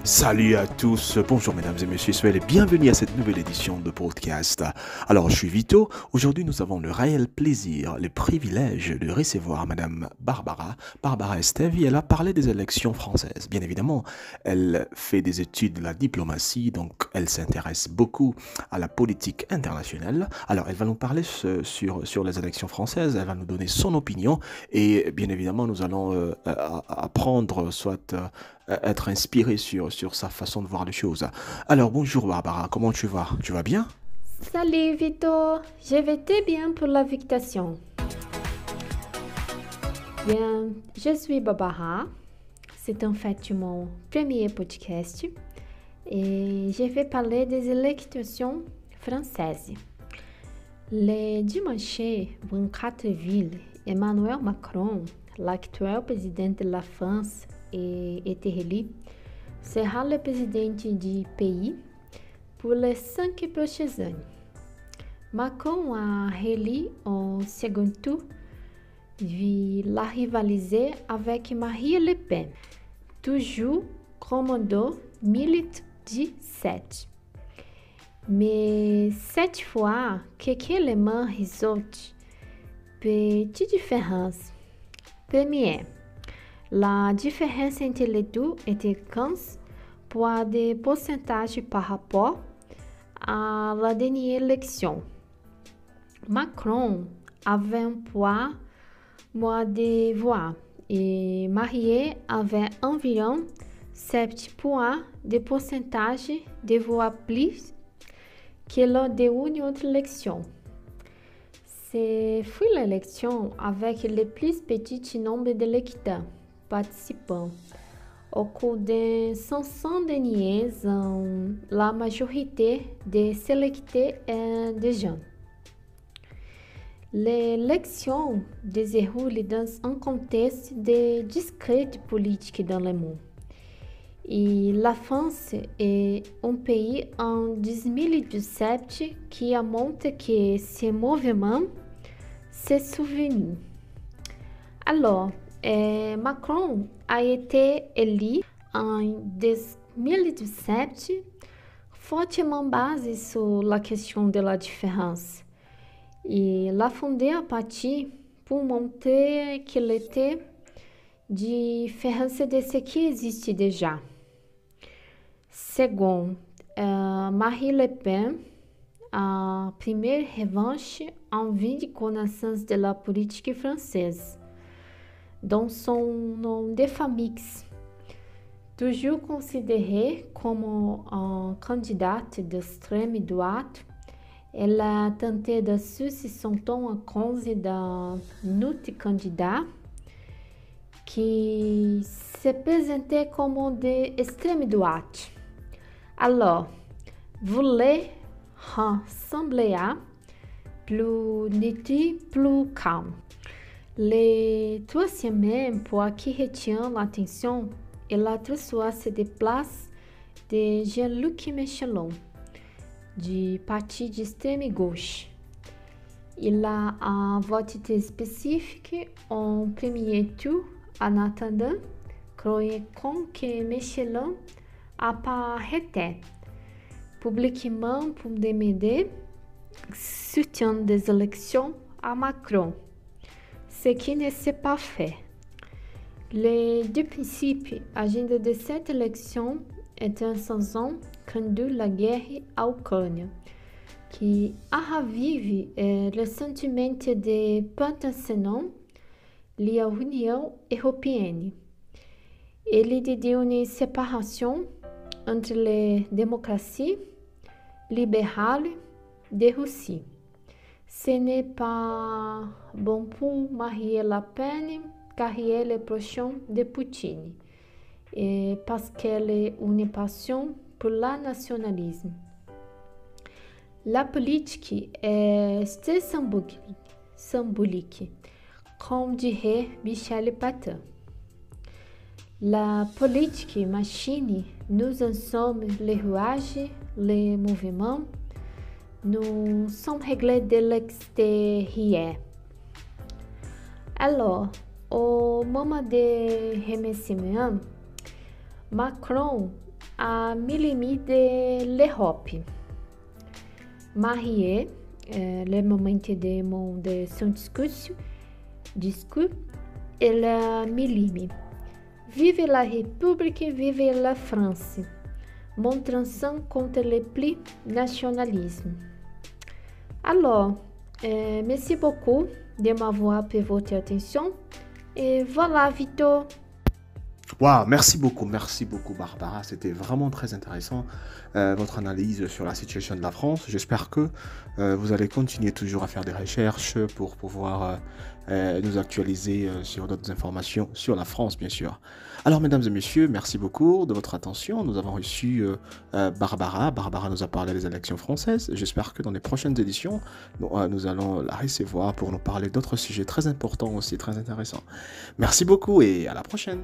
Salut à tous, bonjour mesdames et messieurs, soyez les bienvenus à cette nouvelle édition de podcast. Alors je suis Vito, aujourd'hui nous avons le réel plaisir, le privilège de recevoir madame Barbara Estevi. Elle a parlé des élections françaises. Bien évidemment, elle fait des études de la diplomatie, donc elle s'intéresse beaucoup à la politique internationale. Alors elle va nous parler sur les élections françaises, elle va nous donner son opinion et bien évidemment nous allons apprendre, soit être inspiré sur sa façon de voir les choses. Alors bonjour Barbara, comment tu vas? Tu vas bien? Salut Vito, je vais très bien pour l'invitation. Bien, je suis Barbara. C'est en fait mon premier podcast et je vais parler des élections françaises. Le dimanche 24 avril, Emmanuel Macron, l'actuel président de la France, été élu, sera le président du pays pour les 5 prochaines années. Macron a élu en second tour, vu la rivaliser avec Marine Le Pen, toujours comme en 2017. Mais cette fois, quelques éléments résultent. Petite différence. Première, la différence entre les deux était 15 points de pourcentage par rapport à la dernière élection. Macron avait un point moins de voix et Marine avait environ 7 points de pourcentage de voix plus que lors d'une autre élection. C'est fut l'élection avec le plus petit nombre d'électeurs participants. Au cours des 500 derniers ans, la majorité des électeurs est des jeunes. L'élection déroule dans un contexte de discrète politique dans le monde. Et la France est un pays en 2017 qui a montré que ce mouvement s'est souvenu. Alors, Macron a été élu en 2017 fortement basé sur la question de la différence. Il a fondé un parti pour montrer qu'il était différent de ce qui existe déjà. Second, Marine Le Pen, a première revanche en vue de connaissance de la politique française, dont son nom de famille, toujours considérée comme un candidate d'extrême droite. Elle a tenté d'assurer son ton à cause d'un autre candidat qui se présentait comme d'extrême droite. Alors, voulait ressembler à plus neutre, plus calme. Le troisième point qui retient l'attention est la transfert de place de Jean-Luc Mélenchon, du parti d'extrême gauche. Il a un vote très spécifique en premier tour en attendant, croyant que Mélenchon apparaîtrait publiquement pour demander soutien des élections à Macron, ce qui ne s'est pas fait. Le deux principes, l'agenda de cette élection est un saison conduit la guerre à Ucrânia, qui a ravivé le sentiment de pertencement lié à l'Union européenne et l'idée d'une séparation entre les démocraties libérales de Russie. Ce n'est pas bon pour Marine Le Pen car elle est proche de Poutine et parce qu'elle est une passion pour le nationalisme. La politique est très symbolique, comme dirait Michel Patin. La politique machine, nous en sommes les rouages, les mouvements, nous sommes réglés de l'extérieur. Alors, au moment de remerciement, Macron à Milimi de l'Europe. Marié, le moment de mon de son discours et la Milimi. Vive la République, vive la France, montrant contre le plus nationalisme. Alors, merci beaucoup de m'avoir pour votre attention. Et voilà, Vito. Wow, merci beaucoup Barbara, c'était vraiment très intéressant votre analyse sur la situation de la France. J'espère que vous allez continuer toujours à faire des recherches pour pouvoir nous actualiser sur d'autres informations sur la France, bien sûr. Alors, mesdames et messieurs, merci beaucoup de votre attention. Nous avons reçu Barbara. Barbara nous a parlé des élections françaises. J'espère que dans les prochaines éditions, nous allons la recevoir pour nous parler d'autres sujets très importants aussi, très intéressants. Merci beaucoup et à la prochaine.